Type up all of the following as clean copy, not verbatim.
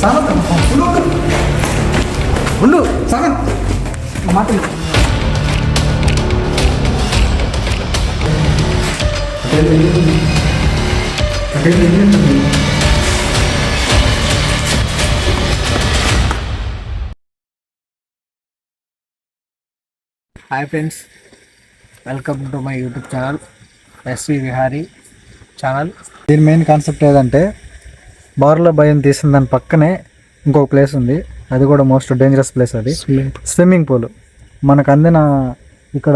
సామంత్ ఉండు ఉండు సామంత్ మాటలు hi friends, welcome to my YouTube channel SV Vihari channel. దీని మెయిన్ కాన్సెప్ట్ ఏదంటే బార్లో భయం తీసిన దాని పక్కనే ఇంకొక ప్లేస్ ఉంది. అది కూడా మోస్ట్ డేంజరస్ ప్లేస్. అది స్విమ్మింగ్ పూల్. మనకు అందిన ఇక్కడ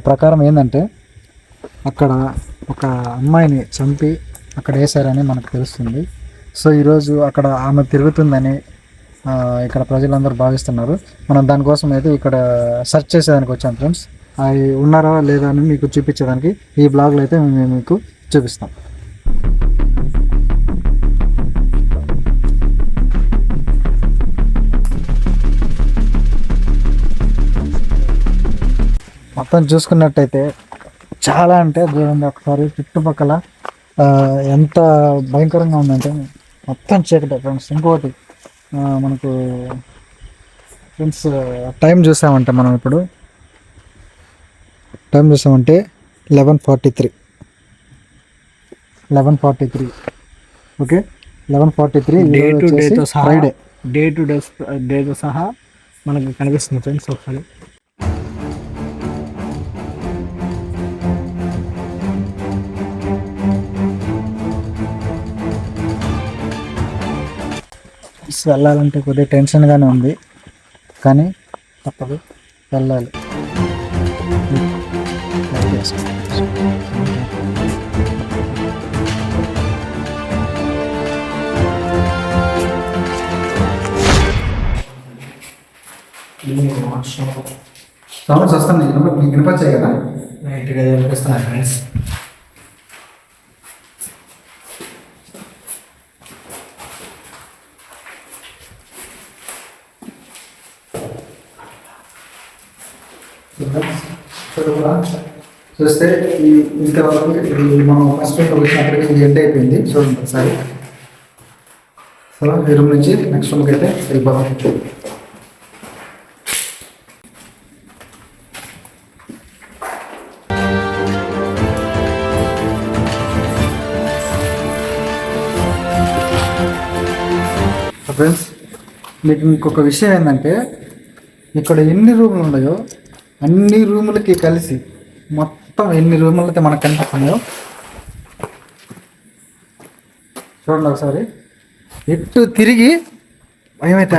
ప్రకారం ఏంటంటే అక్కడ ఒక అమ్మాయిని చంపి అక్కడ వేశారని మనకు తెలుస్తుంది. సో ఈరోజు అక్కడ ఆమె తిరుగుతుందని ఇక్కడ ప్రజలందరూ భావిస్తున్నారు. మనం దానికోసం అయితే ఇక్కడ సెర్చ్ చేసేదానికి వచ్చాం ఫ్రెండ్స్. అవి ఉన్నారా లేదా అని మీకు చూపించేదానికి ఈ బ్లాగ్లో అయితే మేము మీకు చూపిస్తాం. మొత్తం చూసుకున్నట్టయితే చాలా అంటే చూడండి ఒకసారి చుట్టుపక్కల ఎంత భయంకరంగా ఉందంటే మొత్తం చీకటి ఫ్రెండ్స్. ఇంకోటి మనకు ఫ్రెండ్స్ టైం చూసామంటే మనం ఇప్పుడు టైం చూసామంటే 11:43 ఓకే 11:43 ఫ్రైడే. డే టు డేతో సహా మనకు కనిపిస్తుంది ఫ్రెండ్స్. ఒకసారి వెళ్ళాలంటే కొద్దిగా టెన్షన్గానే ఉంది, కానీ తప్పదు, వెళ్ళాలి. సౌండ్స్ వస్తాను మీకు వినిపించాయి కదా, నైట్గా వినిపిస్తున్నాయి ఫ్రెండ్స్. చూస్తే ఇంతవరకు మనం ఫస్ట్ వచ్చినప్పటికీ ఇది ఎండ్ అయిపోయింది. చూడండి ఒకసారి. సో ఈ రూమ్ నుంచి నెక్స్ట్ రూమ్కి అయితే వెళ్ళిపోతాం. ఫ్రెండ్స్, మీకు ఇంకొక విషయం ఏంటంటే ఇక్కడ ఎన్ని రూములు ఉన్నాయో అన్ని రూములకి కలిసి మొత్తం ఎన్ని రూములు అయితే మనకు కనిపిస్తున్నాయో చూడండి ఒకసారి. ఎటు తిరిగి భయమైతే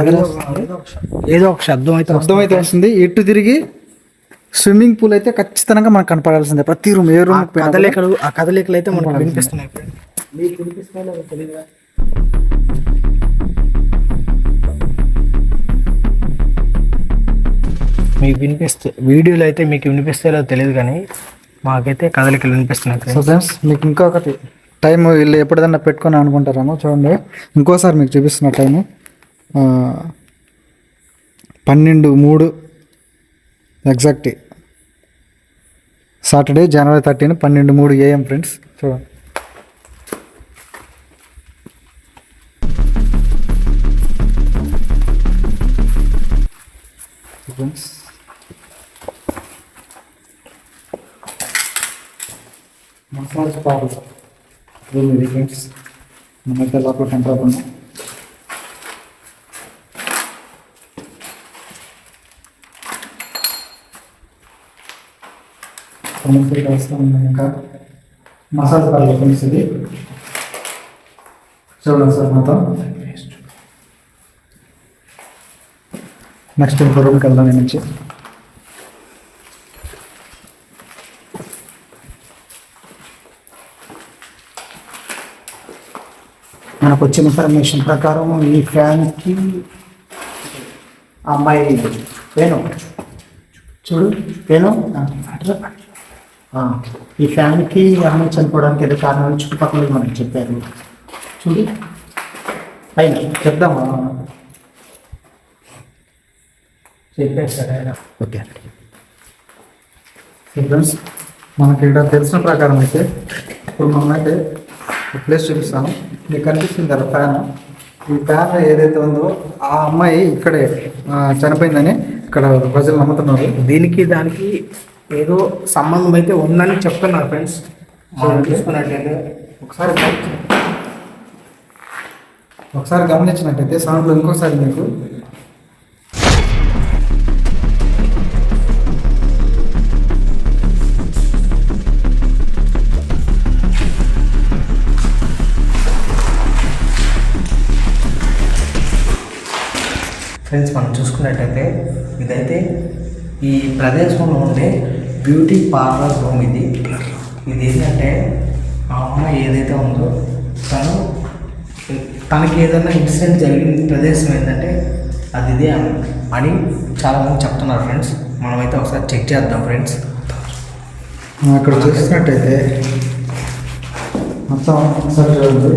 ఏదో ఒక శబ్దం అయితే వస్తుంది. ఎటు తిరిగి స్విమ్మింగ్ పూల్ అయితే ఖచ్చితంగా మనకు కనపడాల్సిందే. ప్రతి రూమ్ ఏ రూమ్ ఆ కదలికలు అయితే మనకు వినిపిస్తున్నాయి. మీకు వినిపిస్తున్నాయో తెలియదుగా. మీకు వీడియోలో అయితే మీకు వినిపిస్తాయో తెలియదు, కానీ మాకైతే కదలికలు వినిపిస్తున్నాయి. సో ఫ్రెండ్స్, మీకు ఇంకొకటి టైం వీళ్ళు ఎప్పుడైనా పెట్టుకొని అనుకుంటారేమో. చూడండి ఇంకోసారి మీకు చూపిస్తున్న time 12:03 exact. Saturday January 13 12:03 AM friends. చూడండి ఫ్రెండ్స్. మసాజ్ పార్లర్ రూమ్ ఇది ఫ్రెండ్స్. మనమైతే లోపల ఎంటర్ అవుతున్నాం. ఇంకా మసాజ్ పార్లర్ ఫ్రెండ్స్ ఇది. చూడండి సార్ మొత్తం. నెక్స్ట్ ఇంకో రూమ్కి వెళ్దాం. నేను నుంచి మనకు వచ్చిన ఇన్ఫర్మేషన్ ప్రకారం ఈ ఫ్యాన్కి అమ్మాయి పేను చూడు పేను ఈ ఫ్యాన్కి అమ్మాయి చనిపోవడానికి ఏదో కారణం చుట్టుపక్కల మనకి చెప్పారు. చూడు పైన చెప్దామా? చెప్పారు సార్ ఆయన. ఓకే ఫ్రెండ్స్, మనకి ఇక్కడ తెలిసిన ప్రకారం అయితే ఇప్పుడు మనమైతే ప్లేస్ చూపిస్తాను. మీకు కనిపిస్తుంది కదా ఫ్యాన్. ఈ ఫ్యాన్ ఏదైతే ఉందో ఆ అమ్మాయి ఇక్కడే చనిపోయిందని ఇక్కడ ప్రజలు నమ్ముతున్నారు. దీనికి దానికి ఏదో సంబంధం అయితే ఉందని చెప్తున్నారు ఫ్రెండ్స్. మనం చూసుకున్నట్లయితే ఒకసారి గమనించినట్టయితే సౌండ్లో ఇంకోసారి మీకు ఫ్రెండ్స్ మనం చూసుకున్నట్టయితే ఇదైతే ఈ ప్రదేశంలో ఉండే బ్యూటీ పార్లర్ రూమ్ ఇది ఏంటంటే ఆ అమ్మాయి ఏదైతే ఉందో తనకి ఏదైనా ఇన్సిడెంట్ జరిగిన ప్రదేశం ఏంటంటే అది ఇదే అని చాలామంది చెప్తున్నారు ఫ్రెండ్స్. మనమైతే ఒకసారి చెక్ చేద్దాం ఫ్రెండ్స్. అక్కడ చూసినట్టయితే మొత్తం ఒకసారి చూడండి,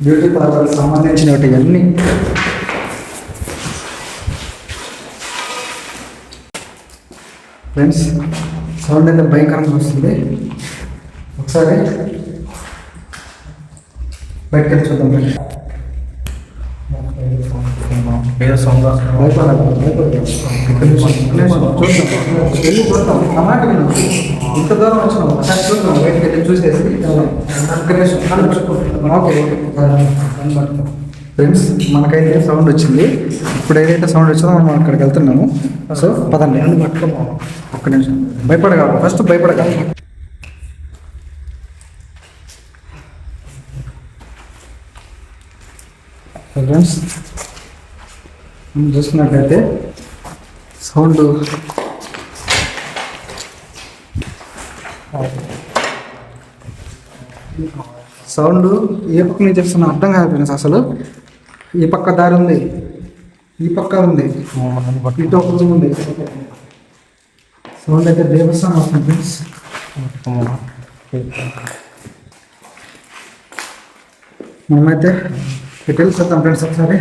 బ్యూటీ పార్లర్కి సంబంధించినవి అన్నీ ఫ్రెండ్స్. సౌండ్ అయితే భయంకరంగా వస్తుంది. ఒకసారి బయటకు వెళ్ళి చూద్దాం ఫ్రెండ్స్. ఏదో సౌండ్ చూద్దాం టమాట విన్నాం, ఇంత దూరం వచ్చినాం, ఒకసారి చూద్దాం, బయటకు వెళ్ళి చూసేసి ఫ్రెండ్స్. మనకైతే సౌండ్ వచ్చింది. ఇప్పుడు ఏదైతే సౌండ్ వచ్చిందో మనం అక్కడికి వెళ్తున్నాము. సో పదండి, ఒక్క నిమిషం. భయపడగా ఫస్ట్ భయపడగా ఫ్రెండ్స్. మనం చూసుకున్నట్లయితే సౌండ్ ఏ పక్క నుంచి వస్తున్నా అర్థం కాదు ఫ్రెండ్స్. అసలు ఈ పక్క దారి ఉంది, ఈ పక్క ఉంది, ఇటు ఒక రూమ్ ఉంది. సౌండ్ అయితే దేవస్థానం వస్తుంది ఫ్రెండ్స్. మనమైతే ఇటు వెళ్ళి చూద్దాం ఫ్రెండ్స్ ఒకసారి.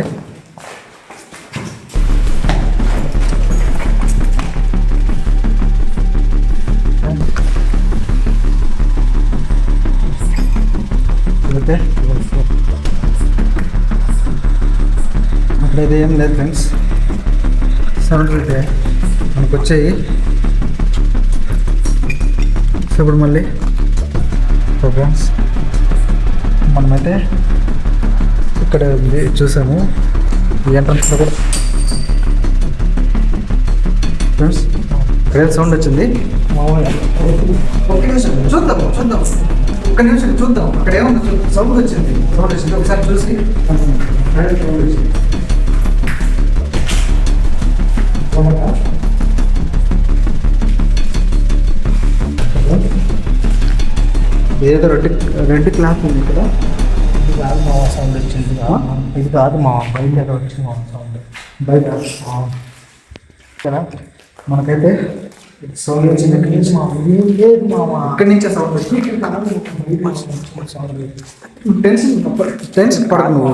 అక్కడైతే ఏం లేదు ఫ్రెండ్స్. సౌండ్ అయితే మనకు వచ్చాయి. సో ఇప్పుడు మళ్ళీ ఫ్రెండ్స్ మనమైతే ఇక్కడ ఉంది చూసాము. ఈ ఎంట్రన్స్లో కూడా ఫ్రెండ్స్ ఇక్కడ సౌండ్ వచ్చింది. ఒక్క నిమిషం చూద్దాం ఒక్క నిమిషం చూద్దాం. అక్కడ ఏముంది సౌండ్ వచ్చింది. ఒకసారి చూసి ఏదో రెడ్ క్లాత్ ఉంది ఇక్కడ. ఇది కాదు మా సౌండ్ వచ్చింది. ఇది కాదు మా బయట వచ్చింది మా సౌండ్ బయట మనకైతే సౌండ్ వచ్చింది. ఇక్కడి నుంచి ఇక్కడి నుంచే సౌండ్ వచ్చింది. టెన్షన్ పడకు నువ్వు.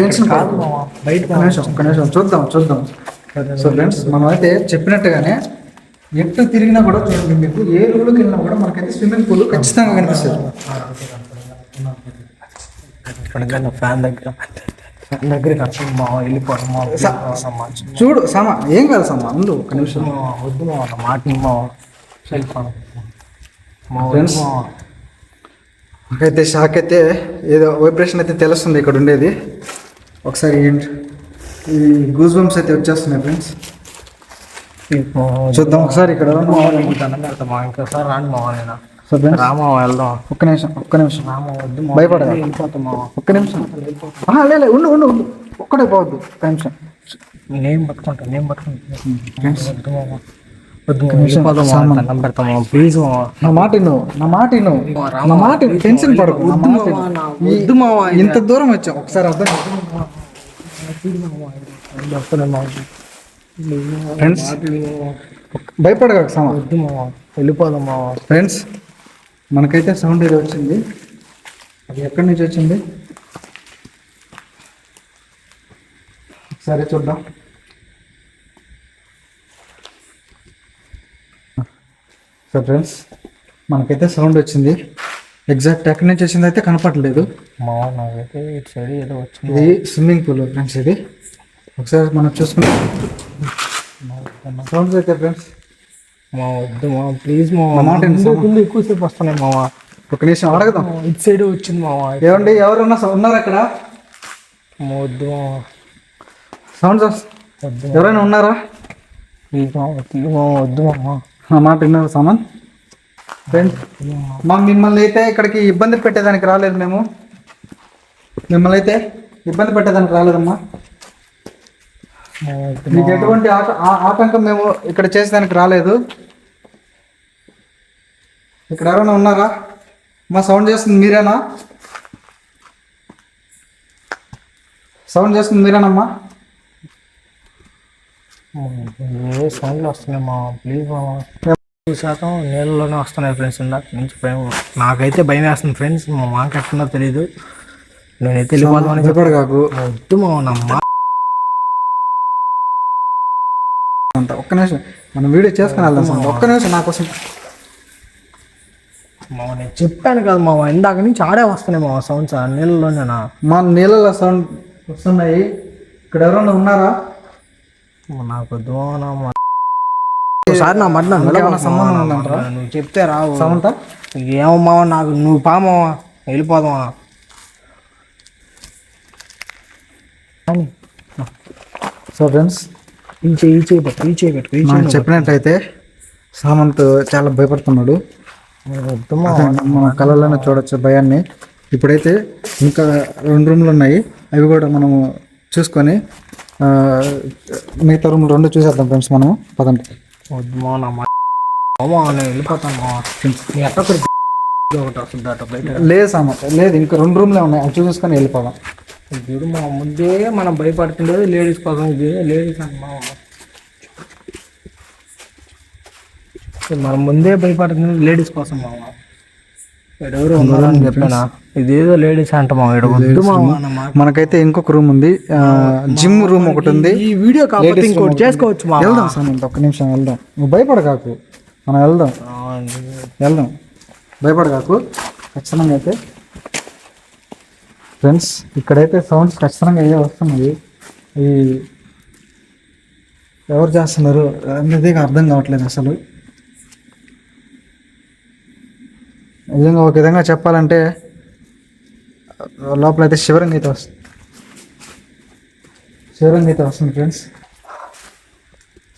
టెన్షన్ కాదు బయట. ఒక్క నిమిషం చూద్దాం. సో ఫ్రెండ్స్ మనం అయితే చెప్పినట్టుగానే ఎటు తిరిగినా కూడా చూడండి, మీకు ఏ రూమ్లోకి వెళ్ళినా కూడా మనకైతే స్విమ్మింగ్ పూల్ ఖచ్చితంగా కనిపిస్తుంది. ఫ్యాన్ దగ్గర చూడు సామా, ఏం కాదు సామా, ముందు ఒక నిమిషం. వద్దు మాట ఫ్రెండ్స్ నాకైతే షాక్ అయితే ఏదో వైబ్రేషన్ అయితే తెలుస్తుంది ఇక్కడ ఉండేది. ఒకసారి ఈ గూస్ బంప్స్ అయితే వచ్చేస్తున్నాయి ఫ్రెండ్స్. చూద్దాం ఒకసారి ఇక్కడ ఇంకోసారి రాండి మావా. సో ఫ్రెండ్స్ రామా వెళ్దాం. ఒక్క నిమిషం రామా వద్దు, భయపడ. వెళ్ళిపోతామా. ఒక్క నిమిషం లే ఉండు ఒక్కడే పోవద్దు. ఒక్క నిమిషం నేను పట్టుకుంటాను. ప్లీజ్ నా మాట టెన్షన్ పడకు. వద్దు మావా, ఇంత దూరం వచ్చాం, ఒకసారి అర్థం ఫ్రెండ్స్. భయపడగా సమా, వద్దు మావా, వెళ్ళిపోదాం మావా. ఫ్రెండ్స్ మనకైతే సౌండ్ ఏదో వచ్చింది. అది ఎక్కడి నుంచి వచ్చింది ఒకసారి చూద్దాం. సో ఫ్రెండ్స్ మనకైతే సౌండ్ వచ్చింది. ఎగ్జాక్ట్ ఎక్కడి నుంచి వచ్చింది అయితే కనపడలేదు. మామ నాకైతే ఇటు సైడ్ ఏదో వచ్చింది. ఇది స్విమ్మింగ్ పూల్ ఫ్రెండ్స్. ఇది ఒకసారి మనం చూసుకుంటాం సౌండ్స్ అయితే ఫ్రెండ్స్. మా వద్దు మా ప్లీజ్ మా నా మాట విను, ముందు ఎక్కువసేపు వస్తున్నాయి మామ. ఒక నిమిషం అడగదాం. ఇటు సైడ్ వచ్చింది మామ. ఏమండి ఎవరన్నా ఉన్నారు అక్కడ? మా వద్దు మామ. సౌండ్స్ వద్దు ఎవరైనా ఉన్నారా? ప్లీజ్ మామ, ప్లీజ్ మామ, వద్దు మామ. నా మాట విన్నారు సామాన్ ఫ్రెండ్స్. మా మిమ్మల్ని అయితే ఇక్కడికి ఇబ్బంది పెట్టేదానికి రాలేదు మేము. మిమ్మల్ని అయితే ఇబ్బంది పెట్టేదానికి రాలేదమ్మా. మీకు ఎటువంటి ఆటంకం మేము ఇక్కడ చేసేదానికి రాలేదు. ఇక్కడ ఎవరైనా ఉన్నారా? మా సౌండ్ చేస్తుంది మీరేనా? సౌండ్ చేస్తుంది మీరేనమ్మా? ఏ సౌండ్లు వస్తున్నాయి మా ప్లీజ్ మామ. 2% నీళ్ళలోనే వస్తున్నాయి ఫ్రెండ్స్. ఇందాక నుంచి భయం, నాకైతే భయం వేస్తుంది ఫ్రెండ్స్. మా మాకు ఎట్టుందో తెలీదు. నేనైతే వెళ్ళిపోదామని చెప్పాడు కాకు. వద్దు మా నమ్మ. అంత ఒక్క నిమిషం మనం వీడియో చేసుకుని వెళ్దాం సార్. ఒక్క నిమిషం నా కోసం. మా నేను చెప్పాను కదా మామ, ఇందాక నుంచి ఆడే వస్తున్నాయి మా సౌండ్స్ నీళ్ళలోనేనా. మా నీళ్ళలో సౌండ్ వస్తున్నాయి. ఇక్కడ ఎవరైనా ఉన్నారా? నాకు వద్దు ఒకసారి నా మాట సంబంధం ఉందంటారా? నువ్వు చెప్తే రావు. సమంత ఏమో మామ, నాకు నువ్వు పామావా, వెళ్ళిపోదామా. సో ఫ్రెండ్స్, మనం చెప్పినట్టయితే సామంత్ చాలా భయపడుతున్నాడు. మన కళ్ళలోనే చూడొచ్చు భయాన్ని. ఇప్పుడైతే ఇంకా 2 రూమ్లు ఉన్నాయి, అవి కూడా మనము చూసుకొని మిగతా రూమ్లు 2 చూసేద్దాం ఫ్రెండ్స్. మనము పదండి. వద్దు మా నేను వెళ్ళిపోతాను మా. లేదు సామంత్ లేదు, ఇంకా 2 రూమ్లే ఉన్నాయి, అవి చూసుకొని వెళ్ళిపోదాం. చూడు మా, ముందే మనం భయపడుతుండేది లేడీస్ కోసం. ఇది లేడీస్ అంట మా, మనం ముందే భయపడుతుంది లేడీస్ కోసం మామ. ఎవరు ఉన్నారని చెప్పానా? ఇదేదో లేడీస్ అంట మా. వద్దు మా. మనకైతే ఇంకొక రూమ్ ఉంది, జిమ్ రూమ్ ఒకటి ఉంది. ఈ వీడియో కాకపోతే ఇంకోటి చేసుకోవచ్చు మా. వెళ్దాం సామంత్, ఒక్క నిమిషం వెళ్దాం. నువ్వు భయపడకాకు, మనం వెళ్దాం భయపడకాకు. ఖచ్చితంగా అయితే ఫ్రెండ్స్, ఇక్కడైతే సౌండ్స్ ఖచ్చితంగా అయ్యే వస్తున్నాయి. ఈ ఎవరు చేస్తున్నారు అనేది అర్థం కావట్లేదు అసలు. నిజంగా ఒక విధంగా చెప్పాలంటే లోపలైతే శివరంగా అయితే వస్తుంది ఫ్రెండ్స్.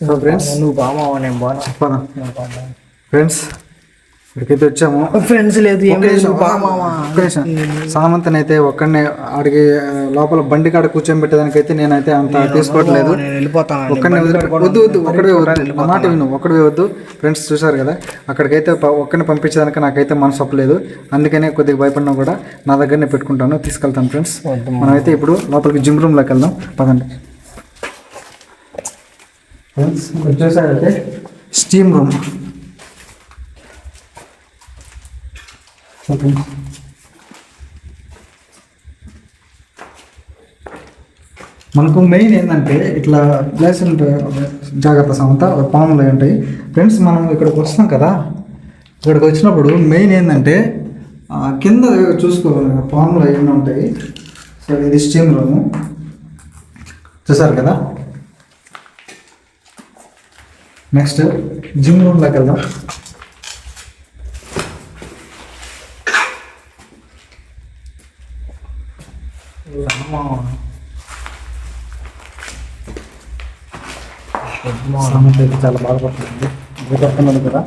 సో ఫ్రెండ్స్, నువ్వు బామావా, నేను బాగా చెప్పాను ఫ్రెండ్స్. ఇక్కడికైతే వచ్చాము. ఫ్రెండ్స్ లేదు ఏం లేదు. సామంతని అయితే ఒక్కడనే ఆడికి లోపల బండి కాడ కూర్చొని పెట్టేదానికైతే నేనైతే అంత తీసుకోవట్లేదు. ఒక్కడిని వద్దు, ఒక్కడే వద్దు, మాట విను, ఒక్కడే వద్దు. ఫ్రెండ్స్ చూసారు కదా, అక్కడికైతే ఒక్కడిని పంపించడానికి నాకైతే మనసు ఒప్పలేదు. అందుకనే కొద్దిగా భయపడినా కూడా నా దగ్గరనే పెట్టుకుంటాను, తీసుకెళ్తాను ఫ్రెండ్స్. మనమైతే ఇప్పుడు లోపలికి జిమ్ రూమ్లోకి వెళ్దాం, పదండి ఫ్రెండ్స్. చూసారైతే స్టీమ్ రూమ్. మనకు మెయిన్ ఏంటంటే ఇట్లా ప్లేస్ జాగ్రత్త సమంత, పాములు ఉంటాయి ఫ్రెండ్స్. మనం ఇక్కడికి వస్తాం కదా, ఇక్కడికి వచ్చినప్పుడు మెయిన్ ఏంటంటే కింద చూసుకోవాలి, పాములు ఏమైనా ఉంటాయి. సో ఇది స్టీమ్ రూము చూసారు కదా. నెక్స్ట్ జిమ్ రూమ్లోకి వెళ్దాం. సామంత్ అయితే చాలా బాధపడుతుంది, భయపడుతున్నాడు కదా,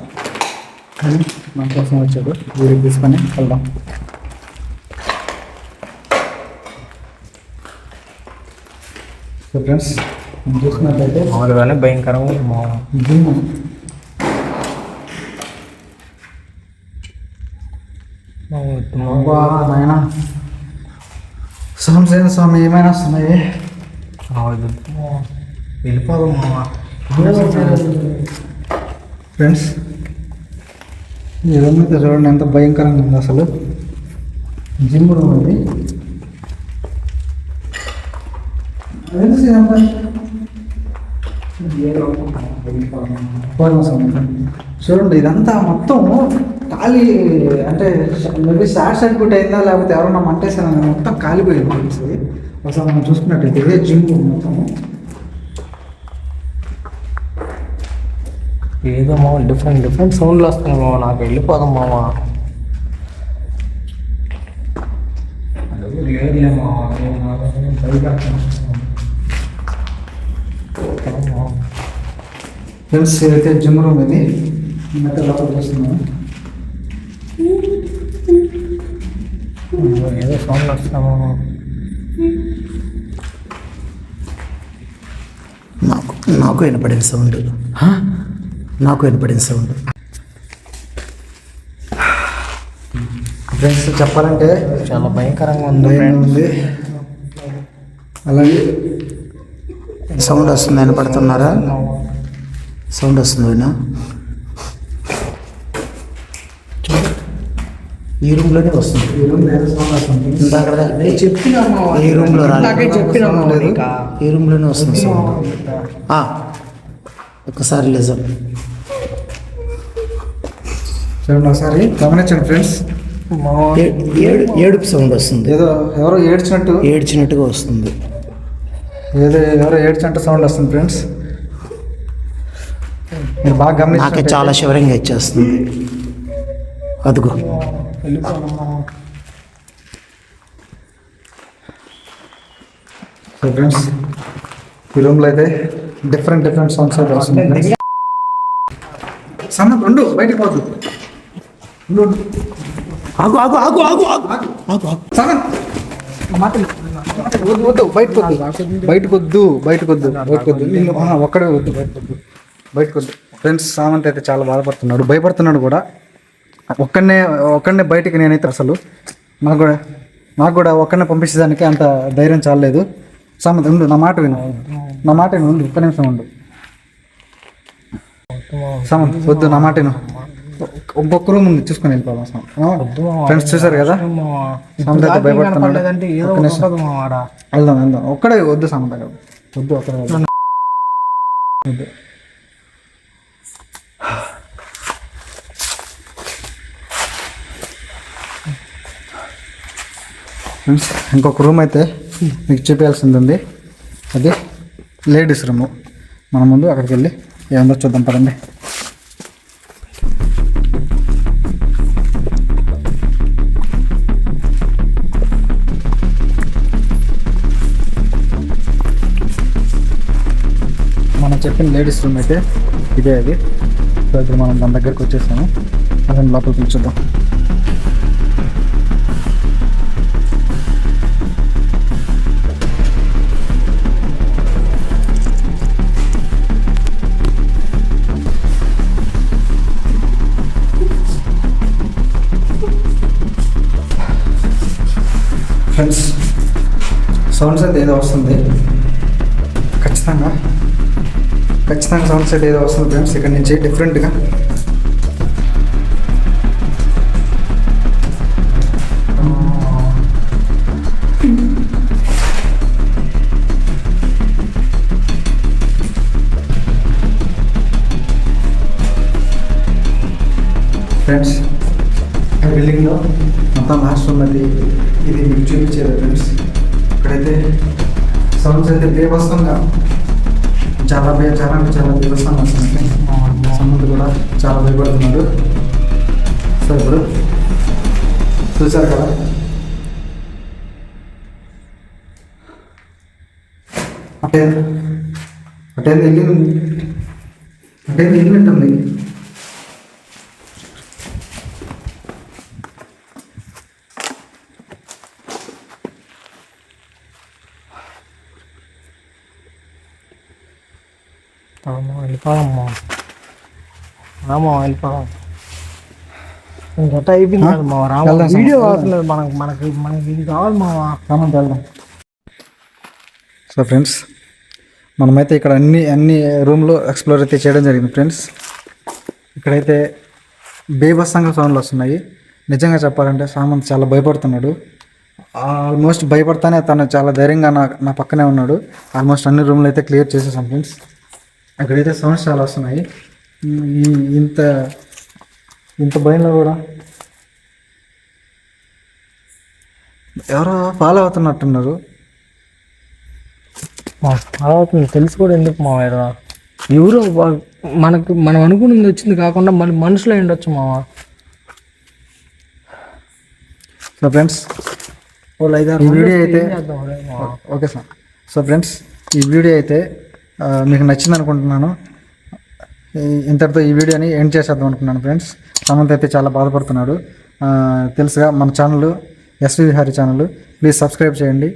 కానీ మన కోసం వచ్చాడు. వీడికి తీసుకొని వెళ్దాం. సో ఫ్రెండ్స్, చూసుకున్నట్లయితే మామూలుగానే భయంకరంగా జిమ్. నాయన సోమసేన స్వామి ఏమైనా వస్తున్నాయి. వెళ్ళిపోదాం మామ. ఫ్రెండ్స్, ఈ రూమ్ అయితే చూడండి ఎంత భయంకరంగా ఉంది అసలు. జిమ్ రూమ్ ఉంది. చూడండి ఇదంతా మొత్తం ఖాళీ, అంటే మేబీ షార్ట్ సర్క్యూట్ అయిందా లేకపోతే ఎవరన్నా మంటేసారా మొత్తం కాలిపోయింది తెలిసి. అసలు మనం చూసుకున్నట్టయితే ఇదే జిమ్ మొత్తం. ఏదో మామ డిఫరెంట్ సౌండ్లు వస్తున్నాయి మామ, నాకు వెళ్ళిపోదాం మామ. లేదులే మామ, ఫ్రెండ్స్ ఇదైతే జిమ్ రూమ్ ఇది. నేనైతే లోపల చూస్తున్నాను. ఏదో సౌండ్ వస్తున్నాయి మామ. నాకు వినపడిన సౌండ్, నాకు వినపడిన సౌండ్. ఫ్రెండ్స్ చెప్పాలంటే చాలా భయంకరంగా ఉంది. భయంగా ఉంది. అలాగే సౌండ్ వస్తుంది, వినపడుతున్నారా? సౌండ్ వస్తుంది వినా? ఈ రూమ్లోనే వస్తుంది. ఈ రూమ్ ఏదో సౌండ్ వస్తుంది. ఇందాక చెప్పినా మామ, ఈ రూమ్లో నాకే చెప్పినా మామ ఇంకా. ఈ రూమ్లోనే వస్తుంది సౌండ్. ఒక్కసారి లేజర్ చూడండి ఒకసారి గమనించండి ఫ్రెండ్స్. ఏడుపు సౌండ్ వస్తుంది. ఏదో ఎవరో ఏడ్చినట్టుగా వస్తుంది. ఎవరో ఏడ్చినట్టు సౌండ్ వస్తుంది ఫ్రెండ్స్. మీరు బాగా నాకే గమనించి చాలా శివరంగా ఇచ్చేస్తుంది. అదుగు వెళ్ళిపోదాం మామ. ఫ్రెండ్స్ ఈ రూమ్లో అయితే డిఫరెంట్ సౌండ్స్ అయితే వస్తుంది. సన్న రెండు బయటకు పోదు. ఆగు ఆగు ఆగు ఆగు ఆగు ఆగు ఆగు. వద్దు బయటకొద్దు నిన్ను ఒక్కడే వద్దు బయటకొద్దు. ఫ్రెండ్స్ సామంత్ అయితే చాలా బాధపడుతున్నాడు, భయపడుతున్నాడు కూడా. ఒక్కడనే బయటికి నేనైతే అసలు నాకు కూడా ఒక్కడనే పంపించేదానికి అంత ధైర్యం చాలలేదు. సామంత్ ఉండు, నా మాట విను ఉండు, ఒక్క నిమిషం ఉండు. సామంత్ వద్దు, నా మాట విను. ఒక్కొక్క రూమ్ ఉంది, చూసుకొని వెళ్ళిపోదాం. ఫ్రెండ్స్ చూసారు కదా, సామంత్ అయితే భయపడుతున్నాడు. వెళ్దాం ఒక్కడే వద్దు సామంత్ వద్దు, ఒక్కడే వద్దు. ఫ్రెండ్స్ ఇంకొక రూమ్ అయితే మీకు చూపించాల్సింది ఉంది. అది లేడీస్ రూము. మన ముందు అక్కడికి వెళ్ళి ఏముందో చూద్దాం పదండి. మనం చెప్పిన లేడీస్ రూమ్ అయితే ఇదే అది. సో ఇప్పుడు మనం దాని దగ్గరికి వచ్చేసాము. అదే లోపలికి చూద్దాం. ఫ్రెండ్స్ సౌండ్స్ అయితే ఏదో వస్తుంది, ఖచ్చితంగా సౌండ్స్ అయితే ఏదో వస్తుంది ఫ్రెండ్స్ ఇక్కడ నుంచి డిఫరెంట్గా. ఫ్రెండ్స్ ఈ బిల్డింగ్లో మొత్తం లాస్ట్ ఉన్నది ఇది మీకు చూపించేది ఫ్రెండ్స్. ఇక్కడైతే సౌండ్స్ అయితే బేబస్తంగా చాలా బేబస్తంగా వస్తుంది. సౌండ్ కూడా చాలా భయపడుతున్నాడు. సో ఇప్పుడు చూసారు కదా, అటేంది ఇల్లు ఉంటుంది. వెళ్ళిపోదామ్మా, వెళ్ళిపోదాం. ఇంకట అయిపోయింది కదా మా రామ, వీడియో కావట్లేదు మనకి ఇది కావాలి మా రామని వెళ్దాం. సో ఫ్రెండ్స్ మనమైతే ఇక్కడ అన్ని రూమ్లో ఎక్స్ప్లోర్ అయితే చేయడం జరిగింది ఫ్రెండ్స్. ఇక్కడైతే బేబస్తంగా సౌండ్లు వస్తున్నాయి. నిజంగా చెప్పాలంటే సామంత్ చాలా భయపడుతున్నాడు. ఆల్మోస్ట్ భయపడతానే తను చాలా ధైర్యంగా నా పక్కనే ఉన్నాడు. ఆల్మోస్ట్ అన్ని రూమ్లు అయితే క్లియర్ చేసేసాం ఫ్రెండ్స్. అక్కడైతే సౌండ్స్ చాలా వస్తున్నాయి. ఈ ఇంత ఇంత భయంలో కూడా ఎవరో ఫాలో అవుతున్నట్టున్నారు. అలా అవుతుంది తెలుసు కూడా ఎందుకు మామ ఎవరు మనం అనుకున్నది వచ్చింది కాకుండా మళ్ళీ మనుషులు అయి ఉండొచ్చు మామ. సో ఫ్రెండ్స్ ఈ వీడియో అయితే ఓకే సార్. సో ఫ్రెండ్స్ ఈ వీడియో అయితే మీకు నచ్చింది అనుకుంటున్నాను. ఇంతటితో ఈ వీడియోని ఎండ్ చేసేద్దాం అనుకున్నాను ఫ్రెండ్స్. సమంత్ అయితే చాలా బాధపడుతున్నాడు. తెలుసుగా మన channel SV Vihari channel, please subscribe చేయండి.